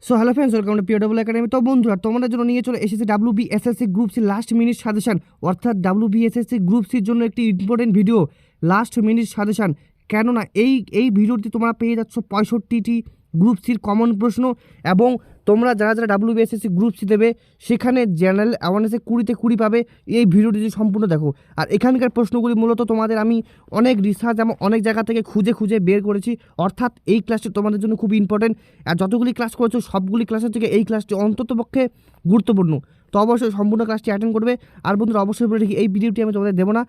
So hello friends, welcome to POW academy. তো বন্ধুরা, তোমাদের জন্য নিয়ে চলে এসেছে WBSSC group C last minute suggestion, অর্থাৎ WBSSC গ্রুপ সির জন্য একটি important video, last minute suggestion. কেননা এই ভিডিওটি তোমরা পেয়ে যাচ্ছ 65টি গ্রুপ সির কমন প্রশ্ন, এবং তোমরা যারা যারা WBSSC গ্রুপ সি দেবে সেখানে জেনারেল অ্যাওয়ারনেসে 20তে 20 পাবে। এই ভিডিওটি যদি সম্পূর্ণ দেখো, আর এখানকার প্রশ্নগুলি মূলত তোমাদের আমি অনেক রিসার্চ এবং অনেক জায়গা থেকে খুঁজে খুঁজে বের করেছি, অর্থাৎ এই ক্লাসটি তোমাদের জন্য খুব ইম্পর্টেন্ট। আর যতগুলি ক্লাস করেছো সবগুলি ক্লাসের থেকে এই ক্লাসটি অন্ততপক্ষে গুরুত্বপূর্ণ। তো অবশ্যই সম্পূর্ণ ক্লাসটি অ্যাটেন্ড করবে। আর বন্ধুরা, অবশ্যই বলে রাখি, এই পিডিএফটি আমি তোমাদের দেবো না।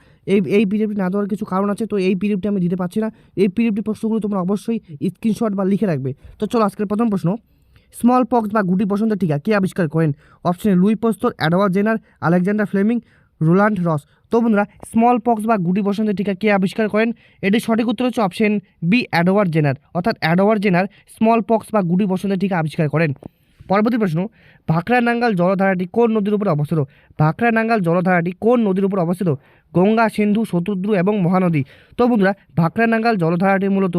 এই পিডিএফটি না দেওয়ার কিছু কারণ আছে, তো এই পিডিএফটি আমি দিতে পারছি না। এই পিডিএফটি প্রশ্নগুলো তোমরা অবশ্যই স্ক্রিনশট বা লিখে রাখবে। তো চলো আজকের প্রথম প্রশ্ন, স্মল পক্স বা গুটি বসন্তের টিকা কে আবিষ্কার করেন? অপশনে Louis Pasteur, Edward Jenner, Alexander Fleming, Roland Ross. তো বন্ধুরা, স্মল পক্স বা গুটি বসন্তের টিকা কে আবিষ্কার করেন? এটির সঠিক উত্তর হচ্ছে অপশন বি, এডওয়ার্ড জেনার। অর্থাৎ এডওয়ার্ড জেনার স্মল পক্স বা গুটি বসন্তের টিকা আবিষ্কার করেন। পরবর্তী প্রশ্ন, ভাকরা নাঙ্গাল জলধারাটি কোন নদীর উপর অবস্থিত? ভাকরা নাঙ্গাল জলধারাটি কোন নদীর উপর অবস্থিত? গঙ্গা, সিন্ধু, শতদ্রু এবং মহানদী। তো বন্ধুরা, ভাকরা নাঙ্গাল জলধারাটি মূলত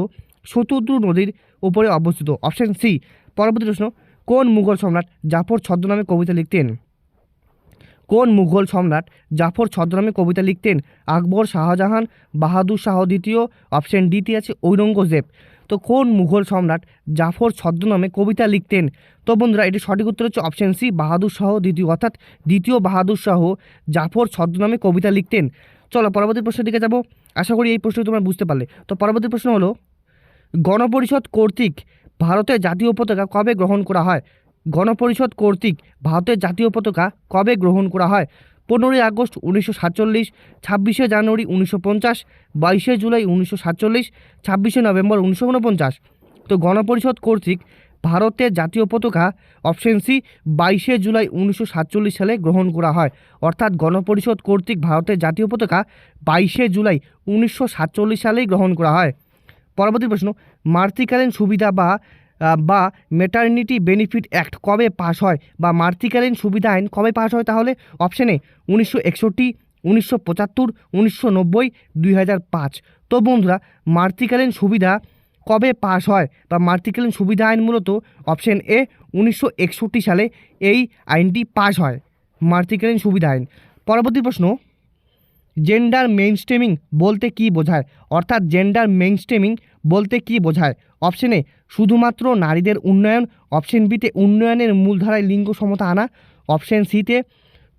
শতদ্রু নদীর উপরে অবস্থিত, অপশন সি। পরবর্তী প্রশ্ন, কোন মুঘল সম্রাট জাফর ছদ্মনামে কবিতা লিখতেন? কোন মুঘল সম্রাট জাফর ছদ্মনামে কবিতা লিখতেন? আকবর, শাহজাহান, বাহাদুর শাহ দ্বিতীয়, অপশন ডিতে আছে ঔরঙ্গজেব। তো কোন মুঘল সম্রাট জাফর ছদ্মনামে কবিতা লিখতেন? তো বন্ধুরা, এটি সঠিক উত্তর হচ্ছে অপশন সি, বাহাদুর শাহ দ্বিতীয়। অর্থাৎ দ্বিতীয় বাহাদুর শাহ জাফর ছদ্মনামে কবিতা লিখতেন। চলো পরবর্তী প্রশ্নের দিকে যাব। আশা করি এই প্রশ্নটি তোমরা বুঝতে পারলে। তো পরবর্তী প্রশ্ন হলো, গণপরিষদ কর্তৃক ভারতের জাতীয় পতাকা কবে গ্রহণ করা হয়? গণপরিষদ কর্তৃক ভারতের জাতীয় পতাকা কবে গ্রহণ করা হয়? 15ই আগস্ট 1947, 26শে জানুয়ারি 1950, 22শে জুলাই 1947, 26শে নভেম্বর 1949। তো গণপরিষদ কর্তৃক ভারতের জাতীয় পতাকা, অপশন সি, 22শে জুলাই 1947 সালে গ্রহণ করা হয়। অর্থাৎ গণপরিষদ কর্তৃক ভারতের জাতীয় পতাকা 22শে জুলাই 1947 সালেই গ্রহণ করা হয়। পরবর্তী প্রশ্ন, মাতৃকালীন সুবিধা বা মেটারনিটি বেনিফিট অ্যাক্ট কবে পাস হয়? বা মাতৃকালীন সুবিধা আইন কবে পাস হয় তাহলে? অপশনে 1961, 1975, 1990, 2005। তো বন্ধুরা, মাতৃকালীন সুবিধা কবে পাস হয় বা মাতৃকালীন সুবিধা আইন মূলত অপশন এ 1961 সালে এই আইনটি পাস হয়, মাতৃকালীন সুবিধা আইন। পরবর্তী প্রশ্ন, জেন্ডার মেইনস্ট্রিমিং বলতে কী বোঝায়? অর্থাৎ জেন্ডার মেইনস্ট্রিমিং বলতে কী বোঝায়? অপশন এ শুধুমাত্র নারীদের উন্নয়ন, অপশন বিতে উন্নয়নের মূলধারায় লিঙ্গ সমতা আনা, অপশন সিতে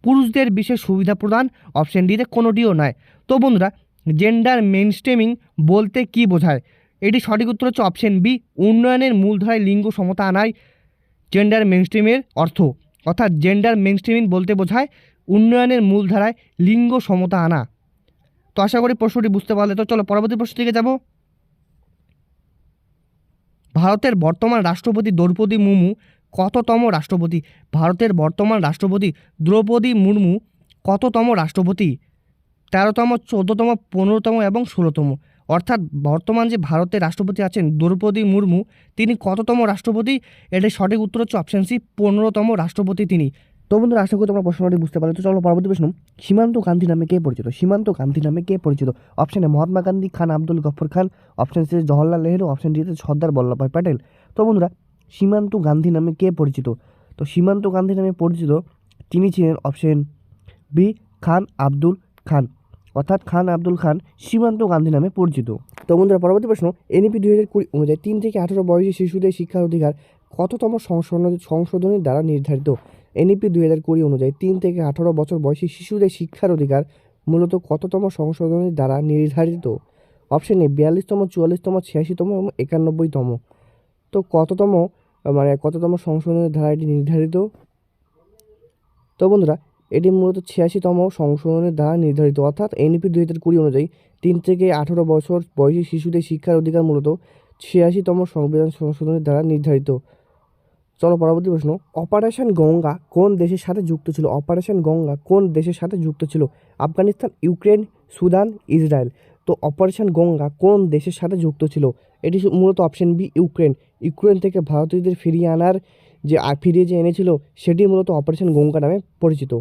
পুরুষদের বিশেষ সুবিধা প্রদান, অপশন ডিতে কোনোটিও নয়। তো বন্ধুরা, জেন্ডার মেইনস্ট্রিমিং বলতে কী বোঝায়? এটি সঠিক উত্তর হচ্ছে অপশন বি, উন্নয়নের মূলধারায় লিঙ্গ সমতা আনাই জেন্ডার মেইনস্ট্রিমের অর্থ। অর্থাৎ জেন্ডার মেইনস্ট্রিমিং বলতে বোঝায় উন্নয়নের মূলধারায় লিঙ্গ সমতা আনা। তো আশা করি প্রশ্নটি বুঝতে পারলে। তো চলো পরবর্তী প্রশ্ন দিকে যাব। ভারতের বর্তমান রাষ্ট্রপতি দ্রৌপদী মুর্মু কততম রাষ্ট্রপতি? ভারতের বর্তমান রাষ্ট্রপতি দ্রৌপদী মুর্মু কততম রাষ্ট্রপতি? 13তম, 14তম, 15তম এবং 16তম। অর্থাৎ বর্তমান যে ভারতের রাষ্ট্রপতি আছেন দ্রৌপদী মুর্মু, তিনি কততম রাষ্ট্রপতি? এটার সঠিক উত্তর হচ্ছে অপশন সি, 15তম রাষ্ট্রপতি তিনি। তো বন্ধুরা, আশা করি তোমরা প্রশ্নটি বুঝতে পারলে। তো চলো পরবর্তী প্রশ্ন, সীমান্ত গান্ধী নামে কে পরিচিত? সীমান্ত গান্ধী নামে কে পরিচিত? Option A Mahatma Gandhi, Khan Abdul Gaffar Khan, option C Jawaharlal Nehru, option ডিতে সর্দার বল্লভভাই প্যাটেল। তো বন্ধুরা, সীমান্ত গান্ধী নামে কে পরিচিত? তো সীমান্ত গান্ধী নামে পরিচিত তিনি ছিলেন অপশন বি, খান আব্দুল খান। অর্থাৎ খান আব্দুল খান সীমান্ত গান্ধী নামে পরিচিত। তো বন্ধুরা, পরবর্তী প্রশ্ন, এনইপি 2020 অনুযায়ী 3 থেকে 18 বয়সী শিশুদের শিক্ষার অধিকার কততম সংশোধনীর দ্বারা নির্ধারিত? এনইপি 2020 অনুযায়ী 3 থেকে 18 বছর বয়সী শিশুদের শিক্ষার অধিকার মূলত কততম সংশোধনীর দ্বারা নির্ধারিত? অপশন এ 42তম, 44তম, 86তম এবং 91তম। তো কততম সংশোধনীর দ্বারা এটি নির্ধারিত? তো বন্ধুরা, এটি মূলত 86তম সংশোধনের দ্বারা নির্ধারিত। অর্থাৎ এনইপি 2020 অনুযায়ী 3 থেকে 18 বছর বয়সী শিশুদের শিক্ষার অধিকার মূলত 86তম সংবিধান সংশোধনের দ্বারা নির্ধারিত। চলো পরবর্তী প্রশ্ন, অপারেশন গঙ্গা কোন দেশের সাথে যুক্ত ছিল? অপারেশন গঙ্গা কোন দেশের সাথে যুক্ত ছিল? Afghanistan, Ukraine, Sudan, Israel. তো অপারেশন গঙ্গা কোন দেশের সাথে যুক্ত ছিল? এটি মূলত অপশন বি, ইউক্রেন। ইউক্রেন থেকে ভারতীয়দের ফিরিয়ে যে এনেছিল সেটি মূলত অপারেশন গঙ্গা নামে পরিচিত।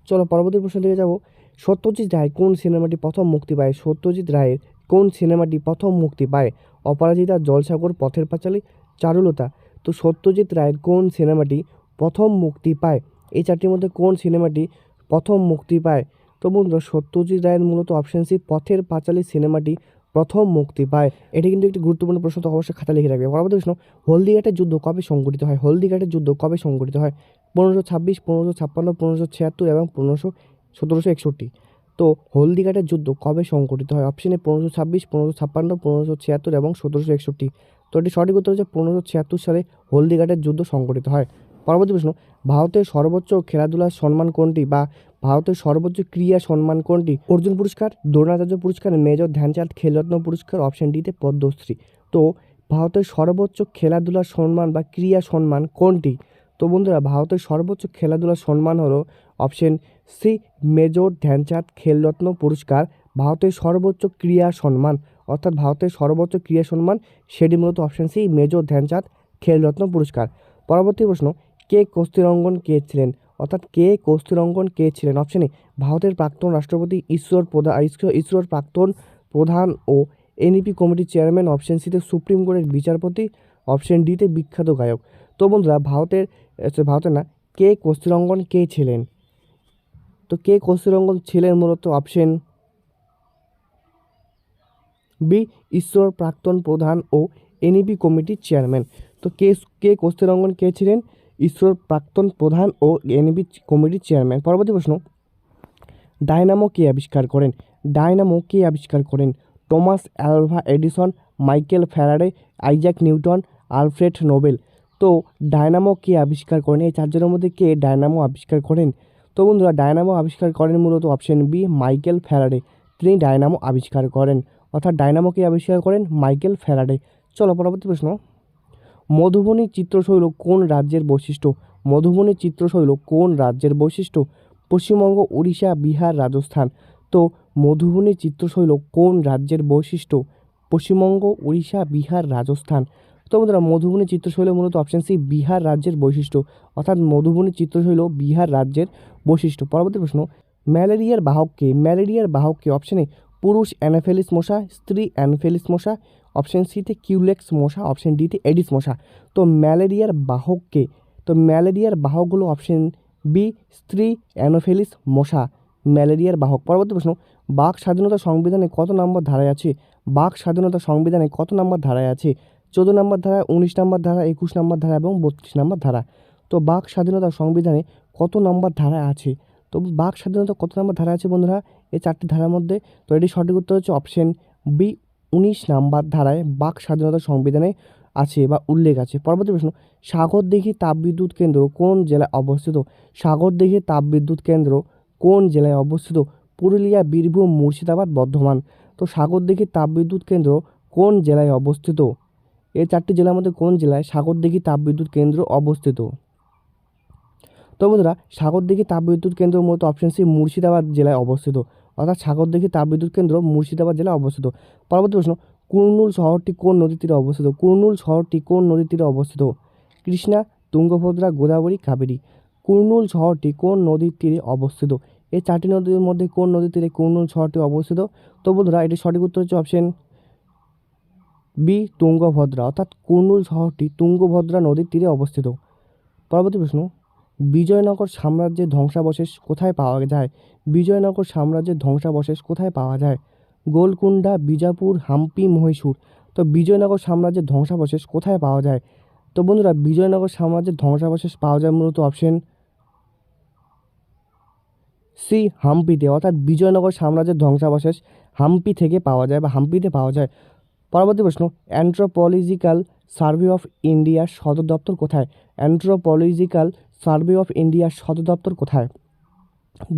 চলো পরবর্তী প্রশ্ন দিকে যাব। সত্যজিৎ রায় কোন সিনেমাটি প্রথম মুক্তি পায়? সত্যজিৎ রায়ের কোন সিনেমাটি প্রথম মুক্তি পায়? অপরাজিতা, জলসাগর, পথের পাঁচালী, চারুলতা। তো সত্যজিৎ রায়ের কোন সিনেমাটি প্রথম মুক্তি পায়? এই চারটির মধ্যে কোন সিনেমাটি প্রথম মুক্তি পায়? তো বন্ধুরা সত্যজিৎ রায়ের মূলত অপশন সি পথের পাঁচালী সিনেমাটি প্রথম মুক্তি পায়। এটি কিন্তু একটি গুরুত্বপূর্ণ প্রশ্ন, তো অবশ্যই খাতা লিখে রাখবে। পরবর্তী প্রশ্ন, হলদিঘাটের যুদ্ধ কবে সংঘটিত হয়? হলদিঘাটের যুদ্ধ কবে সংঘটিত হয়? 1526, 1556, 1576 এবং 1761। তো হলদিঘাটের যুদ্ধ কবে সংঘটিত হয়? অপশনে 1526, 1556, 1576 এবং 1761। তো এটি সঠিক উত্তর হচ্ছে 1576 সালে হলদিঘাটের যুদ্ধ সংঘটিত হয়। পরবর্তী প্রশ্ন, ভারতের সর্বোচ্চ খেলাধুলার সম্মান কোনটি বা ভারতের সর্বোচ্চ ক্রীড়া সম্মান কোনটি? অর্জুন পুরস্কার, দ্রোণাচার্য পুরস্কার, মেজর ধ্যানচাঁদ খেলরত্ন পুরস্কার, অপশন ডিতে পদ্মশ্রী। তো ভারতের সর্বোচ্চ খেলাধুলার সম্মান বা ক্রীড়া সম্মান কোনটি? তো বন্ধুরা ভারতের সর্বোচ্চ খেলাধুলার সম্মান হলো option C major Dhyan Chand Khel Ratna পুরস্কার। ভারতের সর্বোচ্চ ক্রীড়া সম্মান অর্থাৎ ভারতের সর্বোচ্চ ক্রীড়া সম্মান সেটি মূলত option C major Dhyan Chand Khel Ratna পুরস্কার। পরবর্তী প্রশ্ন, কে কস্তুরঙ্গন কে ছিলেন? অর্থাৎ কে কস্তুরঙ্গন কে ছিলেন? অপশনে ভারতের প্রাক্তন রাষ্ট্রপতি, ইসরোর প্রাক্তন প্রধান ও এনইপি কমিটির চেয়ারম্যান, অপশন সিতে সুপ্রিম কোর্টের বিচারপতি, অপশন ডিতে বিখ্যাত গায়ক। তো বন্ধুরা ভারতের না, কে কস্তুরঙ্গন কে ছিলেন? তো কে কস্তুরঙ্গন ছিলেন মূলত অপশন বি ইসরোর প্রাক্তন প্রধান ও এনইপি কমিটির চেয়ারম্যান। তো কে কস্তুরঙ্গন কে ছিলেন? ইসরোর প্রাক্তন প্রধান ও এনইপি কমিটির চেয়ারম্যান। পরবর্তী প্রশ্ন, ডায়নামো কে আবিষ্কার করেন? ডায়নামো কে আবিষ্কার করেন? Thomas Alva Edison, Michael Faraday, Isaac Newton, Alfred Nobel. তো ডায়নামো কে আবিষ্কার করেন? এই চারজনের মধ্যে কে ডায়নামো আবিষ্কার করেন? তো বন্ধুরা ডায়নামো আবিষ্কার করেন মূলত অপশন বি মাইকেল ফ্যারাডে। তিনি ডায়নামো আবিষ্কার করেন, অর্থাৎ ডায়নামো কে আবিষ্কার করেন মাইকেল ফ্যারাডে। চলো পরবর্তী প্রশ্ন, মধুবনী চিত্রশৈল কোন রাজ্যের বৈশিষ্ট্য? মধুবনী চিত্রশৈল কোন রাজ্যের বৈশিষ্ট্য? পশ্চিমবঙ্গ, উড়িষ্যা, বিহার, রাজস্থান। তো মধুবনী চিত্রশৈল কোন রাজ্যের বৈশিষ্ট্য? পশ্চিমবঙ্গ, উড়িষ্যা, বিহার, রাজস্থান। তো বন্ধুরা মধুবনী চিত্রশৈল মূলত অপশন সি বিহার রাজ্যের বৈশিষ্ট্য, অর্থাৎ মধুবনী চিত্রশৈল বিহার রাজ্যের বৈশিষ্ট্য। পরবর্তী প্রশ্ন, ম্যালেরিয়ার বাহককে? ম্যালেরিয়ার বাহককে? অপশনে পুরুষ অ্যানাফেলিস মশা, স্ত্রী অ্যানাফেলিস মশা, অপশন সিতে কিউলেক্স মশা, অপশন ডিতে এডিস মশা। তো ম্যালেরিয়ার বাহককে? তো ম্যালেরিয়ার বাহক হলো অপশন বি স্ত্রী অ্যানোফেলিস মশা, ম্যালেরিয়ার বাহক। পরবর্তী প্রশ্ন, বাক স্বাধীনতা সংবিধানে কত নম্বর ধারায় আছে? বাক স্বাধীনতা সংবিধানে কত নম্বর ধারায় আছে? 14 নম্বর ধারা, 19 নম্বর ধারা, 21 নম্বর ধারা এবং 32 নম্বর ধারা। তো বাক স্বাধীনতা সংবিধানে কত নম্বর ধারায় আছে? তো বাক স্বাধীনতা কত নম্বর ধারা আছে বন্ধুরা? এই চারটি ধারার মধ্যে। তো এটি সঠিক উত্তর হচ্ছে অপশন বি 19 নাম্বার ধারায় বাক স্বাধীনতা সংবিধানে আছে বা উল্লেখ আছে। পরবর্তী প্রশ্ন, সাগরদিঘি তাপবিদ্যুৎ কেন্দ্র কোন জেলায় অবস্থিত? সাগরদিঘি তাপবিদ্যুৎ কেন্দ্র কোন জেলায় অবস্থিত? পুরুলিয়া, বীরভূম, মুর্শিদাবাদ, বর্ধমান। তো সাগরদিঘি তাপবিদ্যুৎ কেন্দ্র কোন জেলায় অবস্থিত? এই চারটি জেলার মধ্যে কোন জেলায় সাগরদিঘি তাপবিদ্যুৎ কেন্দ্র অবস্থিত? তো বন্ধুরা সাগরদিঘি তাপবিদ্যুৎ কেন্দ্র মূলত অপশন সি মুর্শিদাবাদ জেলায় অবস্থিত, অর্থাৎ সাগরদিঘি তাপবিদ্যুৎ কেন্দ্র মুর্শিদাবাদ জেলায় অবস্থিত। পরবর্তী প্রশ্ন, কুর্নুল শহরটি কোন নদীর তীরে অবস্থিত? কুর্নুল শহরটি কোন নদীর তীরে অবস্থিত? কৃষ্ণা, তুঙ্গভদ্রা, গোদাবরী, কাবেরী। কুর্নুল শহরটি কোন নদীর তীরে অবস্থিত? এই চারটি নদীর মধ্যে কোন নদীর তীরে কুর্নুল শহরটি অবস্থিত? তো বন্ধুরা এটি সঠিক উত্তর হচ্ছে অপশন বি তুঙ্গভদ্রা, অর্থাৎ কুর্নুল শহরটি তুঙ্গভদ্রা নদীর তীরে অবস্থিত। পরবর্তী প্রশ্ন, বিজয়নগর সাম্রাজ্যের ধ্বংসাবশেষ কোথায় পাওয়া যায়? বিজয়নগর সাম্রাজ্যের ধ্বংসাবশেষ কোথায় পাওয়া যায়? গোলকুন্ডা, বিজাপুর, হাম্পি, মহীশূর। তো বিজয়নগর সাম্রাজ্যের ধ্বংসাবশেষ কোথায় পাওয়া যায়? তো বন্ধুরা বিজয়নগর সাম্রাজ্যের ধ্বংসাবশেষ পাওয়া যায় মূলত অপশন সি হাম্পিতে, অর্থাৎ বিজয়নগর সাম্রাজ্যের ধ্বংসাবশেষ হাম্পি থেকে পাওয়া যায় বা হাম্পিতে পাওয়া যায়। পরবর্তী প্রশ্ন, অ্যানথ্রোপলজিক্যাল সার্ভে অফ ইন্ডিয়ার সদর দপ্তর কোথায়? অ্যানথ্রোপলজিক্যাল সার্ভে অফ ইন্ডিয়ার সদর দপ্তর কোথায়?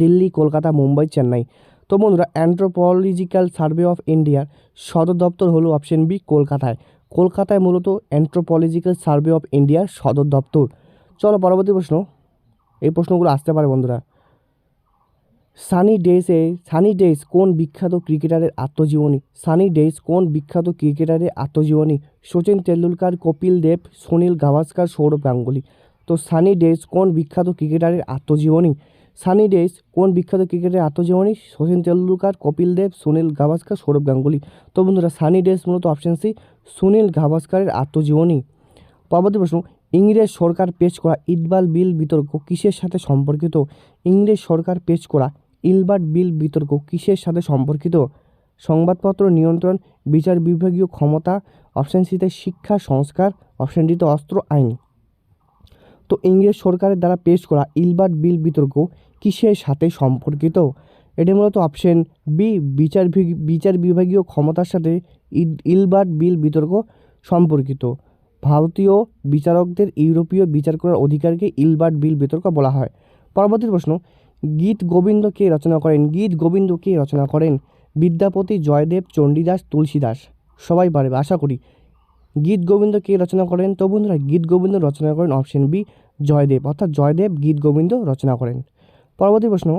দিল্লি, কলকাতা, মুম্বাই, চেন্নাই। তো বন্ধুরা অ্যানথ্রোপলজিক্যাল সার্ভে অফ ইন্ডিয়ার সদর দপ্তর হলো অপশন বি কলকাতায়। কলকাতায় মূলত অ্যানথ্রোপলজিক্যাল সার্ভে অফ ইন্ডিয়ার সদর দপ্তর। চলো পরবর্তী প্রশ্ন, এই প্রশ্নগুলো আসতে পারে বন্ধুরা। সানি ডেইস কোন বিখ্যাত ক্রিকেটারের আত্মজীবনী? সানি ডেইস কোন বিখ্যাত ক্রিকেটারের আত্মজীবনী? সচিন তেন্ডুলকার, কপিল দেব, সুনীল গাভাস্কার, সৌরভ গাঙ্গুলি। তো সানি ডেইস কোন বিখ্যাত ক্রিকেটারের আত্মজীবনী? সানি ডেইস কোন বিখ্যাত ক্রিকেটারের আত্মজীবনী? সচিন তেন্ডুলকার, কপিল দেব, সুনীল গাভাস্কার, সৌরভ গাঙ্গুলি। তো বন্ধুরা সানি ডেইস মূলত অপশন সি সুনীল গাভাস্কারের আত্মজীবনী। পরবর্তী প্রশ্ন, ইংরেজ সরকার পেশ করা ইলবার্ট বিল বিতর্ক কিসের সাথে সম্পর্কিত? ইংরেজ সরকার পেশ করা ইলবার্ট বিল বিতর্ক কিসের সাথে সম্পর্কিত? সংবাদপত্র নিয়ন্ত্রণ, বিচার বিভাগীয় ক্ষমতা, অপশন সিতে শিক্ষা সংস্কার, অপশন ডিতে অস্ত্র আইন। তো ইংরেজ সরকারের দ্বারা পেশ করা ইলবার্ট বিল বিতর্ক কিসের সাথে সম্পর্কিত? এটি মূলত অপশন বি বিচার বিভাগীয় ক্ষমতার সাথে ইলবার্ট বিল বিতর্ক সম্পর্কিত। ভারতীয় বিচারকদের ইউরোপীয় বিচার করার অধিকারকে ইলবার্ট বিল বিতর্ক বলা হয়। পরবর্তী প্রশ্ন, গীত গোবিন্দ কে রচনা করেন? গীত গোবিন্দ কে রচনা করেন? বিদ্যাপতি, জয়দেব, চণ্ডীদাস, তুলসীদাস। সবাই পারবে আশা করি। গীত গোবিন্দ কে রচনা করেন? তো বন্ধুরা গীত গোবিন্দ রচনা করেন অপশন বি জয়দেব, অর্থাৎ জয়দেব গীত গোবিন্দ রচনা করেন। পরবর্তী প্রশ্ন,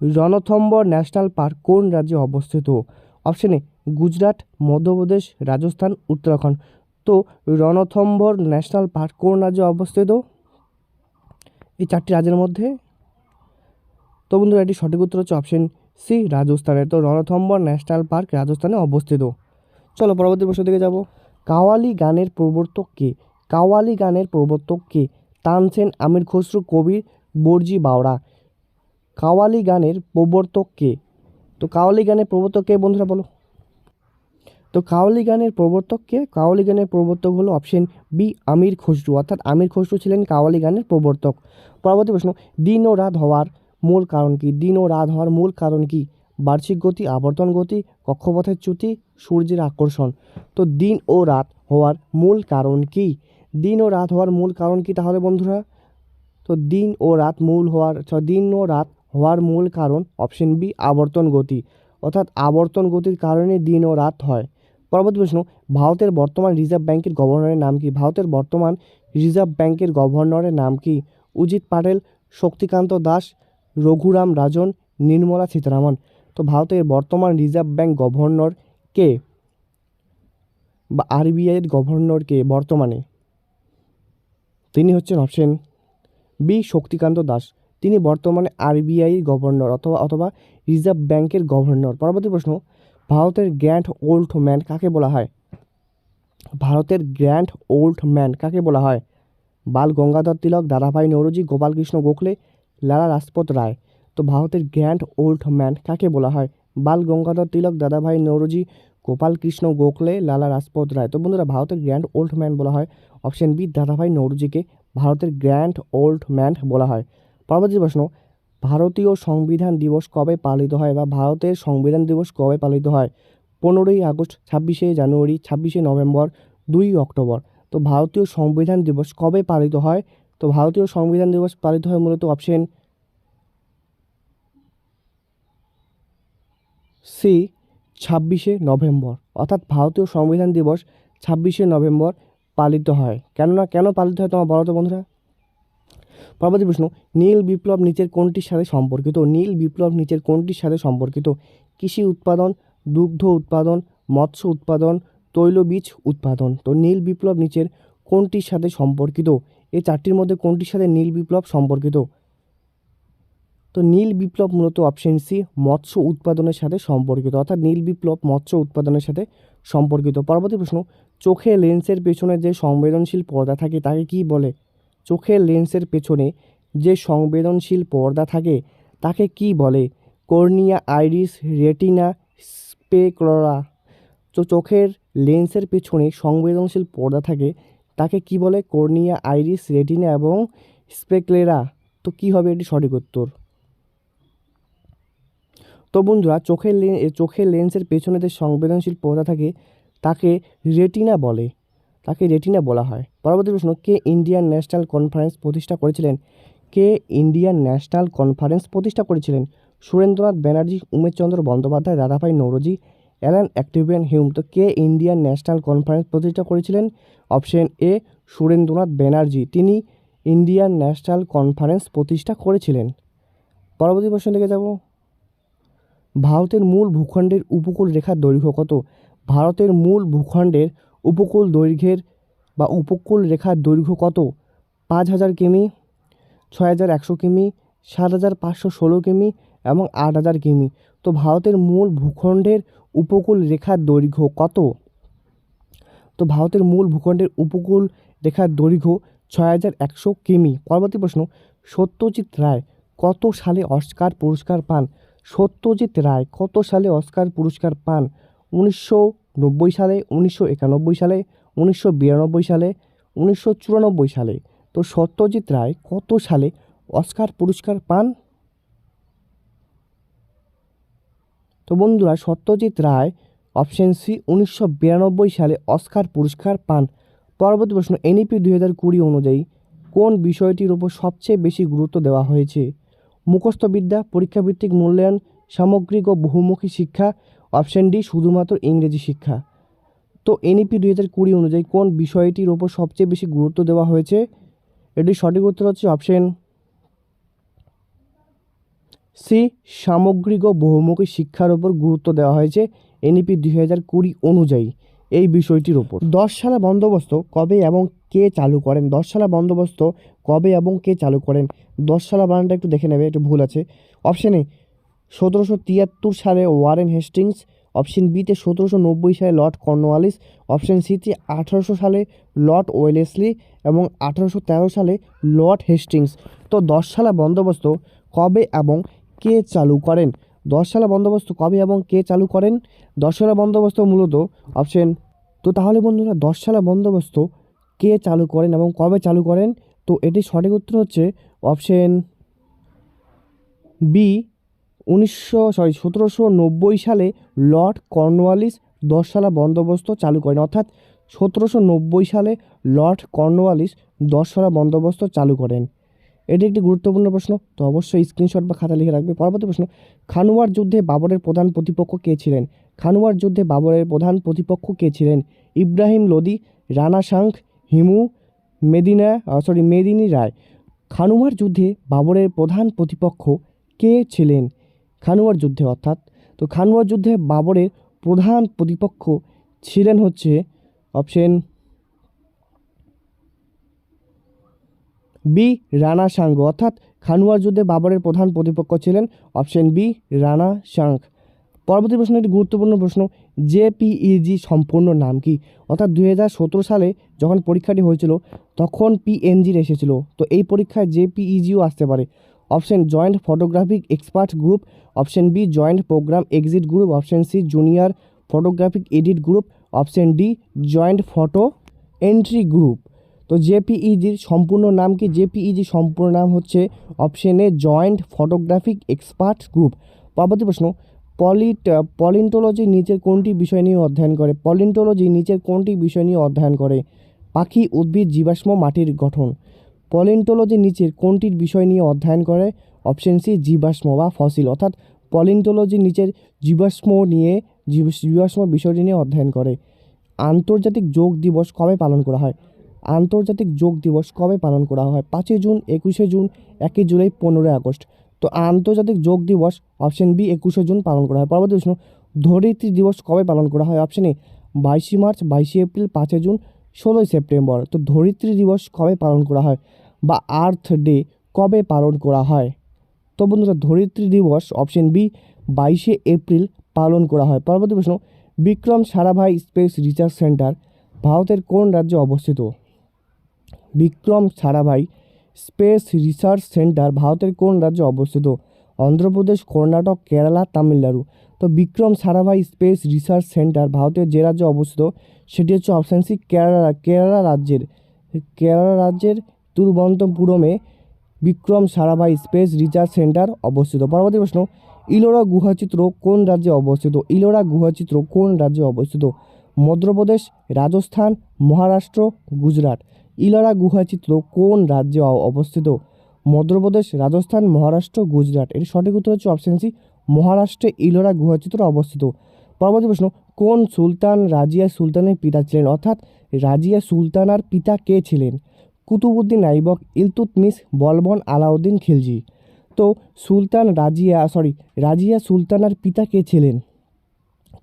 রণথম্বর ন্যাশনাল পার্ক কোন রাজ্যে অবস্থিত? Option A Gujarat, Madhya Pradesh, Rajasthan, Uttarakhand. তো রণথম্বর ন্যাশনাল পার্ক কোন রাজ্যে অবস্থিত? এই চারটি রাজ্যের মধ্যে। তো বন্ধুরা এটি সঠিক উত্তর হচ্ছে অপশন সি রাজস্থানে। তো রণথম্বর ন্যাশনাল পার্ক রাজস্থানে অবস্থিত। চলো পরবর্তী প্রশ্ন দিকে যাব। কাওয়ালি গানের প্রবর্তক কে? কাওয়ালি গানের প্রবর্তক কে? তানসেন, আমির খসরু, কবির, বরজি বাওরা। কাওয়ালি গানের প্রবর্তক কে? তো কাওয়ালি গানের প্রবর্তক কে বন্ধুরা বলো? তো কাওয়ালি গানের প্রবর্তক কে? কাওয়ালি গানের প্রবর্তক হলো অপশন বি আমির খসরু, অর্থাৎ আমির খসরু ছিলেন কাওয়ালি গানের প্রবর্তক। পরবর্তী প্রশ্ন, দিন ও রাত হওয়ার মূল কারণ কি? দিন ও রাত হওয়ার মূল কারণ কি? বার্ষিক গতি, আবর্তন গতি, কক্ষপথের চ্যুতি, সূর্যের আকর্ষণ। তো দিন ও রাত হওয়ার মূল কারণ কি? দিন ও রাত হওয়ার মূল কারণ কি তাহলে বন্ধুরা? তো দিন ও রাত হওয়ার মূল কারণ অপশন বি আবর্তন গতি, অর্থাৎ আবর্তন গতির কারণে দিন ও রাত হয়। পরবর্তী প্রশ্ন, ভারতের বর্তমান রিজার্ভ ব্যাংকের গভর্নরের নাম কি? ভারতের বর্তমান রিজার্ভ ব্যাংকের গভর্নরের নাম কি? উজিত পাটেল, শক্তিকান্ত দাস, রঘুরাম রাজন, নির্মলা সীতারামন। তো ভারতের বর্তমান রিজার্ভ ব্যাংক গভর্নর কে, বা আরবিআইয়ের গভর্নর কে বর্তমানে? তিনি হচ্ছেন অপশন বি শক্তিকান্ত দাস। তিনি বর্তমানে আরবিআই গভর্নর অথবা রিজার্ভ ব্যাংকের গভর্নর। পরবর্তী প্রশ্ন, ভারতের গ্র্যান্ড ওল্ড ম্যান কাকে বলা হয়? ভারতের গ্র্যান্ড ওল্ড ম্যান কাকে বলা হয়? বাল গঙ্গাধর তিলক, দাদাভাই নৌরোজি, গোপালকৃষ্ণ গোখলে, লালা লাজপত রায়। তো ভারতের গ্র্যান্ড ওল্ড ম্যান কাকে বলা হয়? বাল গঙ্গাধর তিলক, দাদাভাই নৌরোজি, গোপালকৃষ্ণ গোখলে, লালা লাজপত রায়। তো বন্ধুরা ভারতের গ্র্যান্ড ওল্ড ম্যান বলা হয় অপশন বি দাদাভাই নৌরোজিকে ভারতের গ্র্যান্ড ওল্ড ম্যান বলা হয়। পরবর্তী প্রশ্ন, ভারতীয় সংবিধান দিবস কবে পালিত হয়, বা ভারতের সংবিধান দিবস কবে পালিত হয়? 15ই আগস্ট, 26শে জানুয়ারি, 26শে নভেম্বর, 2 অক্টোবর। তো ভারতীয় সংবিধান দিবস কবে পালিত হয়? তো ভারতীয় সংবিধান দিবস পালিত হয় মূলত অপশন সি 26শে নভেম্বর, অর্থাৎ ভারতীয় সংবিধান দিবস 26শে নভেম্বর পালিত হয়। কেন পালিত হয় তোমার বলো তো বন্ধুরা? পরবর্তী প্রশ্ন, নীল বিপ্লব নিচের কোনটির সাথে সম্পর্কিত? নীল বিপ্লব নিচের কোনটির সাথে সম্পর্কিত? কৃষি উৎপাদন, দুগ্ধ উৎপাদন, মৎস্য উৎপাদন, তৈলবীজ উৎপাদন। তো নীল বিপ্লব নিচের কোনটির সাথে সম্পর্কিত? এই চারটির মধ্যে কোনটির সাথে নীল বিপ্লব সম্পর্কিত? তো নীল বিপ্লব মূলত অপশন সি মৎস্য উৎপাদনের সাথে সম্পর্কিত, অর্থাৎ নীল বিপ্লব মৎস্য উৎপাদনের সাথে সম্পর্কিত। পরবর্তী প্রশ্ন, চোখে লেন্সের পেছনে যে সংবেদনশীল পর্দা থাকে তাকে কি বলে? চোখের লেন্সের পেছনে যে সংবেদনশীল পর্দা থাকে তাকে কি বলে? Cornea, iris, retina, sclera. তো চোখের লেন্সের পেছনে সংবেদনশীল পর্দা থাকে তাকে কি বলে? কর্নিয়া, আইরিস, রেটিনা এবং স্পেক্লেরা। তো কি হবে এটি সঠিক উত্তর? তো বন্ধুরা চোখের লেন্সের পেছনে যে সংবেদনশীল পর্দা থাকে তাকে রেটিনা বলে, তাকে রেটিনা বলা হয়। পরবর্তী প্রশ্ন, কে ইন্ডিয়ান ন্যাশনাল কনফারেন্স প্রতিষ্ঠা করেছিলেন? কে ইন্ডিয়ান ন্যাশনাল কনফারেন্স প্রতিষ্ঠা করেছিলেন? সুরেন্দ্রনাথ ব্যানার্জি, উমেশচন্দ্র বন্দ্যোপাধ্যায়, দাদাভাই নৌরোজি, অ্যালান অ্যাক্টিভিয়ান হিউম। তো কে ইন্ডিয়ান ন্যাশনাল কনফারেন্স প্রতিষ্ঠা করেছিলেন? অপশন এ সুরেন্দ্রনাথ ব্যানার্জি, তিনি ইন্ডিয়ান ন্যাশনাল কনফারেন্স প্রতিষ্ঠা করেছিলেন। পরবর্তী প্রশ্ন থেকে যাব, ভারতের মূল ভূখণ্ডের উপকূল রেখার দৈর্ঘ্য কত? ভারতের মূল ভূখণ্ডের উপকূল দৈর্ঘ্যের বা উপকূল রেখার দৈর্ঘ্য কত? 5000 কিমি, 6100 কিমি, 7516 কিমি এবং 8000 কিমি। তো ভারতের মূল ভূখণ্ডের উপকূল রেখার দৈর্ঘ্য কত? তো তো ভারতের মূল ভূখণ্ডের উপকূল রেখার দৈর্ঘ্য 6100 কিমি। পরবর্তী প্রশ্ন, সত্যজিৎ রায় কত সালে অস্কার পুরস্কার পান? সত্যজিৎ রায় কত সালে অস্কার পুরস্কার পান? 1990 সালে, 1991 সালে, 1992 সালে, 1994 সালে। তো সত্যজিৎ রায় কত সালে অস্কার পুরস্কার পান? তো বন্ধুরা, সত্যজিৎ রায় অপশন সি 1992 সালে অস্কার পুরস্কার পান। পরবর্তী প্রশ্ন, এনইপি 2020 অনুযায়ী কোন বিষয়টির উপর সবচেয়ে বেশি গুরুত্ব দেওয়া হয়েছে? মুখস্থবিদ্যা, পরীক্ষাভিত্তিক মূল্যায়ন, সামগ্রিক ও বহুমুখী শিক্ষা, অপশন ডি শুধুমাত্র ইংরেজি শিক্ষা। তো এনইপি 2020 অনুযায়ী কোন বিষয়টির উপর সবচেয়ে বেশি গুরুত্ব দেওয়া হয়েছে? এটির সঠিক উত্তর হচ্ছে অপশন সি সামগ্রিক ও বহুমুখী শিক্ষার উপর গুরুত্ব দেওয়া হয়েছে এনইপি 2020 অনুযায়ী এই বিষয়টির উপর। 10 সালা বন্দোবস্ত কবে এবং কে চালু করেন? 10 সালা বন্দোবস্ত কবে এবং কে চালু করেন? 10 সালা বানানটা একটু দেখে নেবে, একটু ভুল আছে। অপশন এ 1773 সালে ওয়ারেন হেস্টিংস, অপশন বিতে 1790 সালে লর্ড কর্নওয়ালিস, অপশন সিতে 1800 সালে লর্ড ওয়েলেসলি এবং 1813 সালে লর্ড হেস্টিংস। তো 10 সালা বন্দোবস্ত কবে এবং কে চালু করেন? 10 সালা বন্দোবস্ত কবে এবং কে চালু করেন? 10 সালা বন্দোবস্ত মূলত অপশন, তো তাহলে বন্ধুরা 10 সালা বন্দোবস্ত কে চালু করেন এবং কবে চালু করেন? তো এটি সঠিক উত্তর হচ্ছে অপশন বি 1790 সালে লর্ড কর্নওয়ালিস 10 সালা বন্দোবস্ত চালু করেন, অর্থাৎ 1790 সালে লর্ড কর্নওয়ালিস 10 সালা বন্দোবস্ত চালু করেন। এটি একটি গুরুত্বপূর্ণ প্রশ্ন, তো অবশ্যই স্ক্রিনশট বা খাতা লিখে রাখবে। পরবর্তী প্রশ্ন, খানুয়ার যুদ্ধে বাবরের প্রধান প্রতিপক্ষ কে ছিলেন? খানুয়ার যুদ্ধে বাবরের প্রধান প্রতিপক্ষ কে ছিলেন? ইব্রাহিম লোদি, রানা সাংক, হিমু মেদিনী রায়। খানুয়ার যুদ্ধে বাবরের প্রধান প্রতিপক্ষ কে ছিলেন? খানুয়ার যুদ্ধে অর্থাৎ, তো খানুয়ার যুদ্ধে বাবরের প্রধান প্রতিপক্ষ ছিলেন হচ্ছে অপশন বি রানা সাংক, অর্থাৎ খানুয়ার যুদ্ধে বাবরের প্রধান প্রতিপক্ষ ছিলেন অপশন বি রানা সাংক। পরবর্তী প্রশ্ন, একটি গুরুত্বপূর্ণ প্রশ্ন, জেপিইজি সম্পূর্ণ নাম কি? অর্থাৎ 2017 সালে যখন পরীক্ষাটি হয়েছিল তখন পিএনজির এসেছিল, তো এই পরীক্ষায় জেপিইজিও আসতে পারে। Option joint photographic expert group, option B joint programme exit group, option C junior photographic edit group, option D joint photo entry group. তো জেপিইজির সম্পূর্ণ নাম কি? জেপিইজি সম্পূর্ণ নাম হচ্ছে option A joint photographic expert group. পরবর্তী প্রশ্ন, পলিন্টোলজি নিচের কোনটি বিষয় নিয়ে অধ্যয়ন করে? পলিন্টোলজি নিচের কোনটি বিষয় নিয়ে অধ্যয়ন করে? পাখি, উদ্ভিদ, জীবাশ্ম, মাটির গঠন। পলিন্টোলজি নিচের কোনটির বিষয় নিয়ে অধ্যয়ন করে? অপশন সি জীবাশ্ম বা ফসিল, অর্থাৎ পলিন্টোলজি নিচের জীবাশ্ম বিষয়টি নিয়ে অধ্যয়ন করে। আন্তর্জাতিক যোগ দিবস কবে পালন করা হয়? আন্তর্জাতিক যোগ দিবস কবে পালন করা হয়? 5 জুন, 21 জুন, 1 জুলাই, 15 আগস্ট। তো আন্তর্জাতিক যোগ দিবস অপশন বি 21 জুন পালন করা হয়। পরবর্তী প্রশ্ন, ধরিত্রী দিবস কবে পালন করা হয়? Option A 22 March, 22 April, 5 June, 16 September. তো ধরিত্রী দিবস কবে পালন করা হয় বা আর্থ ডে কবে পালন করা হয়? তো বন্ধুরা, ধরিত্রী দিবস অপশন বি 22 এপ্রিল পালন করা হয়। পরবর্তী প্রশ্ন, Vikram Sarabhai space research centre ভারতের কোন রাজ্যে অবস্থিত? Vikram Sarabhai space research centre ভারতের কোন রাজ্যে অবস্থিত? অন্ধ্রপ্রদেশ, কর্ণাটক, কেরালা, তামিলনাড়ু। তো Vikram Sarabhai space research centre ভারতের যে রাজ্যে অবস্থিত সেটি হচ্ছে অপশান সি কেরালা রাজ্যের তিরুবনন্তপুরমে Vikram Sarabhai space research centre অবস্থিত। পরবর্তী প্রশ্ন, ইলোরা গুহাচিত্র কোন রাজ্যে অবস্থিত? ইলোরা গুহাচিত্র কোন রাজ্যে অবস্থিত? মধ্যপ্রদেশ, রাজস্থান, মহারাষ্ট্র, গুজরাট। ইলোরা গুহাচিত্র কোন রাজ্যে অবস্থিত? মধ্যপ্রদেশ, রাজস্থান, মহারাষ্ট্র, গুজরাট। এর সঠিক উত্তর হচ্ছে অপশন সি মহারাষ্ট্রে ইলোরা গুহাচিত্র অবস্থিত। পরবর্তী প্রশ্ন, কোন সুলতান রাজিয়া সুলতানের পিতা ছিলেন? অর্থাৎ রাজিয়া সুলতানার পিতা কে ছিলেন? কুতুবুদ্দিন আইবক, ইলতুৎমিশ, বলবন, আলাউদ্দিন খিলজি। তো রাজিয়া সুলতানার পিতা কে ছিলেন?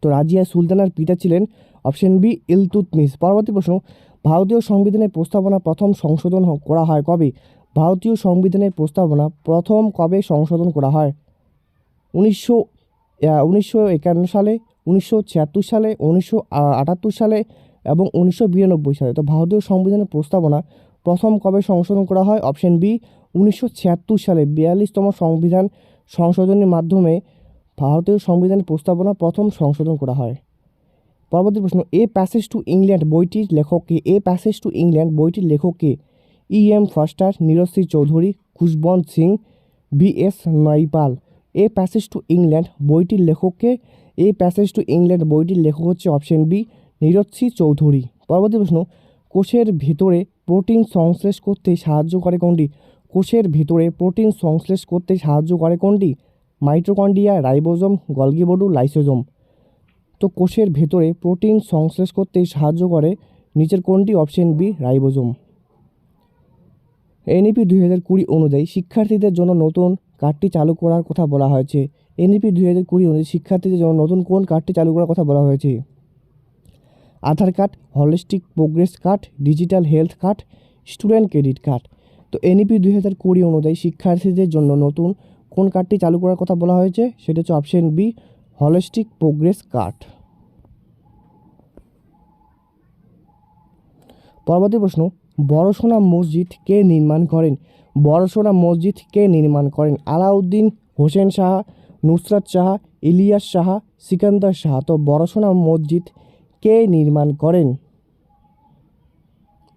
তো রাজিয়া সুলতানার পিতা ছিলেন অপশন বি ইলতুৎমিশ। পরবর্তী প্রশ্ন, ভারতীয় সংবিধানের প্রস্তাবনা প্রথম সংশোধন করা হয় কবে? ভারতীয় সংবিধানের প্রস্তাবনা প্রথম কবে সংশোধন করা হয়? 1951 সালে, 1976 সালে, 1978 সালে, এবং 1992 সালে। তো ভারতীয় সংবিধানের প্রস্তাবনা প্রথম কবে সংশোধন করা হয়? অপশন বি 1976 সালে 42তম সংবিধান সংশোধনের মাধ্যমে ভারতীয় সংবিধানের প্রস্তাবনা প্রথম সংশোধন করা হয়। পরবর্তী প্রশ্ন, এ প্যাসেজ টু ইংল্যান্ড বইটির লেখক কে? এ প্যাসেজ টু ইংল্যান্ড বইটির লেখক কে? E.M. Forster, Nirad C Chaudhuri, Khushwant Singh, B.S. Naipaul. A passage to England বইটির লেখক কে? এ প্যাসেজ টু ইংল্যান্ড বইটির লেখক হচ্ছে option B Nirad C Chaudhuri. পরবর্তী প্রশ্ন, কোষের ভিতরে প্রোটিন সংশ্লেষ করতে সাহায্য করে কোনটি? কোষের ভিতরে প্রোটিন সংশ্লেষ করতে সাহায্য করে কোনটি? Mitochondria, ribosome, Golgi body, lysosome. তো কোষের ভেতরে প্রোটিন সংশ্লেষ করতে সাহায্য করে নিচের কোনটি? Option B ribosome. এনইপি 2020 অনুযায়ী শিক্ষার্থীদের জন্য নতুন কার্ডটি চালু করার কথা বলা হয়েছে। এনইপি 2020 অনুযায়ী শিক্ষার্থীদের জন্য নতুন কোন কার্ডটি চালু করার কথা বলা হয়েছে? Aadhaar card, holistic progress card, digital health card, student credit card. তো এনইপি 2020 অনুযায়ী শিক্ষার্থীদের জন্য নতুন কোন কার্ডটি চালু করার কথা বলা হয়েছে? সেটা হচ্ছে option B holistic progress card. পরবর্তী প্রশ্ন, বড়সোনা মসজিদ কে নির্মাণ করেন? বড়সোনা মসজিদ কে নির্মাণ করেন? আলাউদ্দিন হোসেন শাহ, নুসরাত শাহ, ইলিয়াস শাহ, সিকান্দার শাহ। তো বড়সোনা মসজিদ কে নির্মাণ করেন?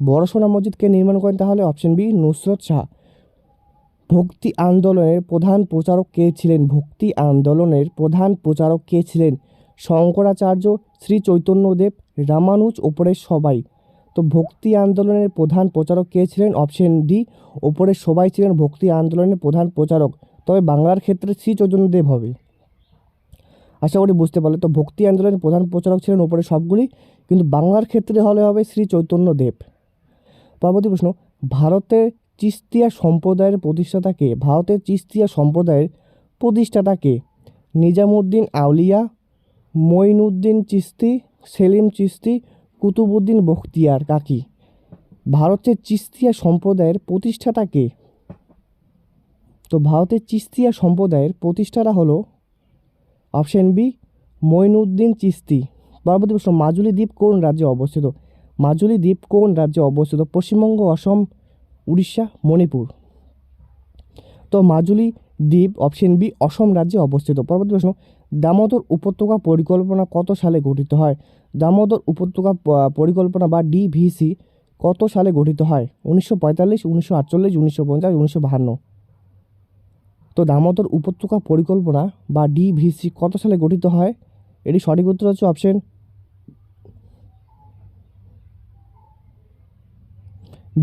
বড়সোনা মসজিদ কে নির্মাণ করেন? তাহলে অপশন বি নুসরত শাহ। ভক্তি আন্দোলনের প্রধান প্রচারক কে ছিলেন? ভক্তি আন্দোলনের প্রধান প্রচারক কে ছিলেন? শঙ্করাচার্য, শ্রী চৈতন্যদেব, রামানুজ, ওপরের সবাই। তো ভক্তি আন্দোলনের প্রধান প্রচারক কে ছিলেন? অপশন ডি ওপরের সবাই ছিলেন ভক্তি আন্দোলনের প্রধান প্রচারক। তবে বাংলার ক্ষেত্রে শ্রী চৈতন্যদেব হবে। আশা করি বুঝতে পারলে। তো ভক্তি আন্দোলনের প্রধান প্রচারক ছিলেন ওপরে সবগুলি, কিন্তু বাংলার ক্ষেত্রে হবে শ্রী চৈতন্যদেব। পরবর্তী প্রশ্ন, ভারতের চিস্তিয়া সম্প্রদায়ের প্রতিষ্ঠাতা কে? ভারতের চিস্তিয়া সম্প্রদায়ের প্রতিষ্ঠাতা কে? নিজামুদ্দিন আউলিয়া, মঈনুদ্দিন চিস্তি, সেলিম চিস্তি, কুতুবুদ্দিন বখতিয়ার কাকি। ভারতের চিস্তিয়া সম্প্রদায়ের প্রতিষ্ঠাতা কে? তো ভারতের চিস্তিয়া সম্প্রদায়ের প্রতিষ্ঠাতা হলো অপশন বি মঈনুদ্দিন চিস্তি। পরবর্তী প্রশ্ন, মাজুলি দ্বীপ কোন রাজ্যে অবস্থিত? মাজুলি দ্বীপ কোন রাজ্যে অবস্থিত? পশ্চিমবঙ্গ, অসম, উড়িষ্যা, মণিপুর। তো মাজুলি দ্বীপ অপশন বি অসম রাজ্যে অবস্থিত। পরবর্তী প্রশ্ন, দামোদর উপত্যকা পরিকল্পনা কত সালে গঠিত হয়? দামোদর উপত্যকা পরিকল্পনা বা ডিভিসি কত সালে গঠিত হয়? 1945, 1948, 1950, 1952। তো দামোদর উপত্যকা পরিকল্পনা বা ডিভিসি কত সালে গঠিত হয়? এটি সঠিক উত্তর হচ্ছে অপশন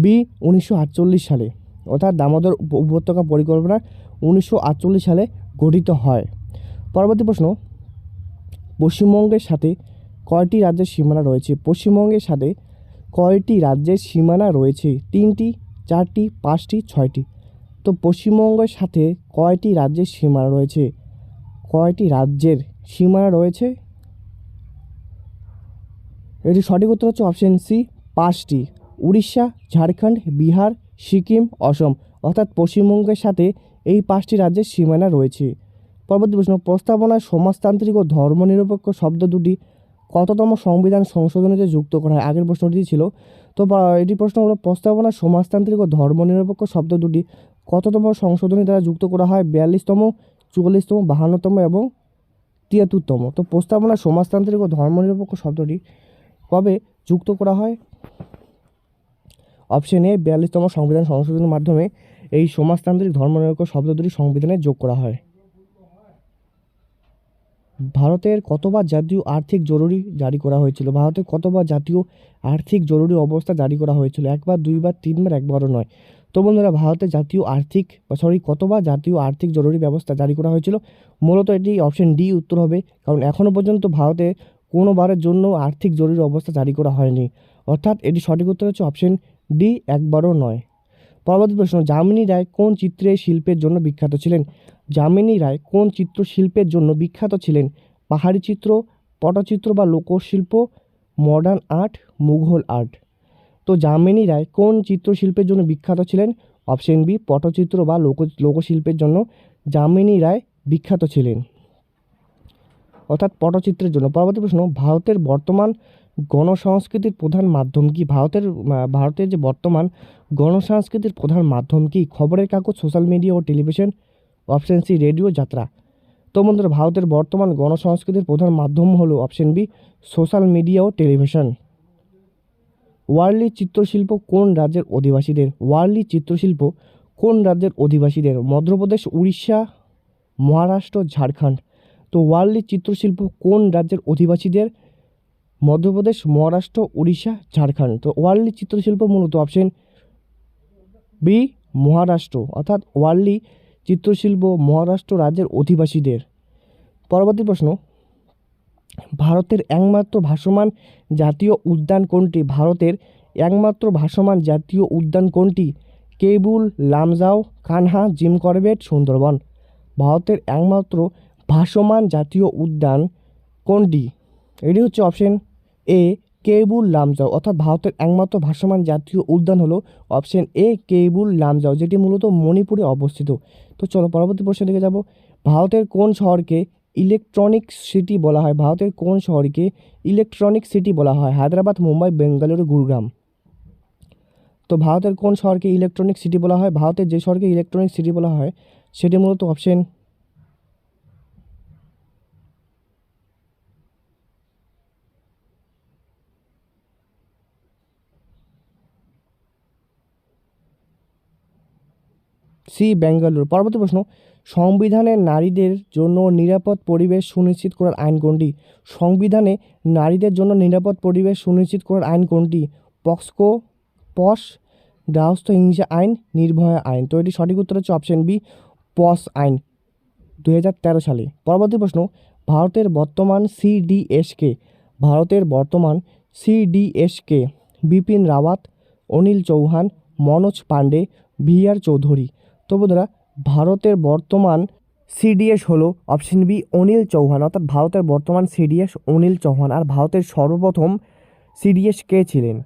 বি 1948 সালে। অর্থাৎ দামোদর উপত্যকা পরিকল্পনা 1948 সালে গঠিত হয়। পরবর্তী প্রশ্ন, পশ্চিমবঙ্গের সাথে কয়টি রাজ্যের সীমানা রয়েছে? পশ্চিমবঙ্গের সাথে কয়টি রাজ্যের সীমানা রয়েছে? 3টি, 4টি, 5টি, 6টি। তো পশ্চিমবঙ্গের সাথে কয়টি রাজ্যের সীমানা রয়েছে? কয়টি রাজ্যের সীমানা রয়েছে? এটি সঠিক উত্তর হচ্ছে অপশন সি 5টি। উড়িষ্যা, ঝাড়খণ্ড, বিহার, সিকিম, অসম। অর্থাৎ পশ্চিমবঙ্গের সাথে এই 5টি রাজ্যের সীমানা রয়েছে। পরবর্তী প্রশ্ন, প্রস্তাবনায় সমাজতান্ত্রিক ও ধর্মনিরপেক্ষ শব্দ দুটি কততম সংবিধান সংশোধনীতে যুক্ত করা হয়? আগের প্রশ্নটি ছিল। তো এটি প্রশ্ন হলো, প্রস্তাবনায় সমাজতান্ত্রিক ও ধর্মনিরপেক্ষ শব্দ দুটি কততম সংশোধনী দ্বারা যুক্ত করা হয়? 42তম, 44তম, 52তম এবং 73তম। তো প্রস্তাবনায় সমাজতান্ত্রিক ও ধর্মনিরপেক্ষ শব্দটি কবে যুক্ত করা হয়? অপশন এ 42তম সংবিধান সংশোধনের মাধ্যমে এই সমাজতান্ত্রিক ধর্মনিরপেক্ষ শব্দ দুটি সংবিধানে যোগ করা হয়। ভারতের কতবার জাতীয় আর্থিক জরুরি জারি করা হয়েছিল? ভারতের কতবার জাতীয় আর্থিক জরুরি অবস্থা জারি করা হয়েছিল? একবার, দুইবার, তিনবার, একবারও নয়। তো বন্ধুরা, ভারতের কতবার জাতীয় আর্থিক জরুরি ব্যবস্থা জারি করা হয়েছিল? মূলত এটি অপশন ডি উত্তর হবে, কারণ এখনও পর্যন্ত ভারতে কোনোবারের জন্য আর্থিক জরুরি অবস্থা জারি করা হয়নি। অর্থাৎ এটি সঠিক উত্তর হচ্ছে অপশন ডি, একবারও নয়। পরবর্তী প্রশ্ন, যামিনী রায় কোন চিত্রের শিল্পের জন্য বিখ্যাত ছিলেন? যামিনী রায় কোন চিত্রশিল্পের জন্য বিখ্যাত ছিলেন? পাহাড়ি চিত্র, পটচিত্র বা লোকশিল্প, মডার্ন আর্ট, মুঘল আর্ট। তো যামিনী রায় কোন চিত্রশিল্পের জন্য বিখ্যাত ছিলেন? অপশন বি পটচিত্র বা লোকশিল্পের জন্য যামিনী রায় বিখ্যাত ছিলেন, অর্থাৎ পটচিত্রের জন্য। পরবর্তী প্রশ্ন, ভারতের বর্তমান গণসংস্কৃতির প্রধান মাধ্যম কি? ভারতের যে বর্তমান গণসংস্কৃতির প্রধান মাধ্যম কি? খবরের কাগজ, সোশ্যাল মিডিয়া ও টেলিভিশন। অপশন সি রেডিও, যাত্রা। তো বন্ধুরা, ভারতের বর্তমান গণসংস্কৃতির প্রধান মাধ্যম হলো অপশন বি সোশ্যাল মিডিয়া ও টেলিভিশন। ওয়ার্লি চিত্রশিল্প কোন রাজ্যের অধিবাসীদের? ওয়ার্লি চিত্রশিল্প কোন রাজ্যের অধিবাসীদের? মধ্যপ্রদেশ, উড়িষ্যা, মহারাষ্ট্র, ঝাড়খণ্ড। তো ওয়ার্লি চিত্রশিল্প কোন রাজ্যের অধিবাসীদের? মধ্যপ্রদেশ, মহারাষ্ট্র, উড়িষ্যা, ঝাড়খণ্ড। তো ওয়ার্লি চিত্রশিল্প মূলত অপশন বি মহারাষ্ট্র, অর্থাৎ ওয়ার্লি চিত্রশিল্প মহারাষ্ট্র রাজ্যের অধিবাসীদের। পরবর্তী প্রশ্ন, ভারতের একমাত্র ভাসমান জাতীয় উদ্যান কোনটি? ভারতের একমাত্র ভাসমান জাতীয় উদ্যান কোনটি? Cable Lamjao, Kanha, Jim Corbett, Sundarban. ভারতের একমাত্র ভাসমান জাতীয় উদ্যান কোনটি? এটি হচ্ছে অপশন এ কেবুল লামজাও, অর্থাৎ ভারতের একমাত্র ভাসমান জাতীয় উদ্যান হলো অপশন এ কেবুল লামজাও, যেটি মূলত মণিপুরে অবস্থিত। তো চলো পরবর্তী প্রশ্নের দিকে যাব। ভারতের কোন শহরকে ইলেকট্রনিক সিটি বলা হয়? ভারতের কোন শহরকে ইলেকট্রনিক সিটি বলা হয়? হায়দ্রাবাদ, মুম্বাই, বেঙ্গালুরু, গুরগাম। তো ভারতের কোন শহরকে ইলেকট্রনিক সিটি বলা হয়? ভারতের যে শহরকে ইলেকট্রনিক সিটি বলা হয় সেটি মূলত অপশন সি বেঙ্গালুরু। পরবর্তী প্রশ্ন, সংবিধানে নারীদের জন্য নিরাপদ পরিবেশ সুনিশ্চিত করার আইন কোনটি? সংবিধানে নারীদের জন্য নিরাপদ পরিবেশ সুনিশ্চিত করার আইন কোনটি? পক্সকো, পস, গার্হস্থ্য হিংসা আইন, নির্ভয়া আইন। তো এটি সঠিক উত্তর হচ্ছে অপশন বি পস আইন, 2013 সালে। পরবর্তী প্রশ্ন, ভারতের বর্তমান সিডিএসকে? ভারতের বর্তমান সিডিএসকে? বিপিন রাওয়াত, অনিল চৌহান, মনোজ পাণ্ডে, ভি আর চৌধুরী। তো বন্ধুরা, ভারতের বর্তমান সিডিএস হলো অপশন বি অনিল চৌহান, অর্থাৎ ভারতের বর্তমান সিডিএস অনিল চৌহান। আর ভারতের সর্বপ্রথম সিডিএস কে ছিলেন?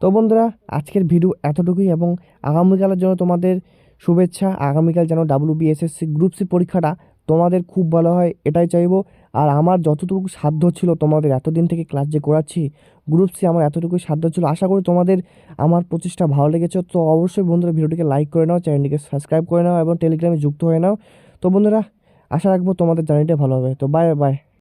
তো বন্ধুরা, আজকের ভিডিও এতটুকুই, এবং আগামীকালের জন্য তোমাদের শুভেচ্ছা। আগামীকাল যেন WBSSC গ্রুপ সি পরীক্ষাটা তোমাদের খুব ভালো হয় এটাই চাইবো। আর আমার যতটুকু সাধ্য ছিল, তোমাদের এতদিন থেকে ক্লাস যে করাচ্ছি গ্রুপ সি, আমার এতটুকুই সাধ্য ছিল। আশা করি তোমাদের আমার প্রচেষ্টা ভালো লেগেছে। তো অবশ্যই বন্ধুরা, ভিডিওটিকে লাইক করে নাও, চ্যানেলটিকে সাবস্ক্রাইব করে নাও এবং টেলিগ্রামে যুক্ত হয়ে নাও। তো বন্ধুরা, আশা রাখবো তোমাদের জার্নিটা ভালো হবে। তো বাই বাই।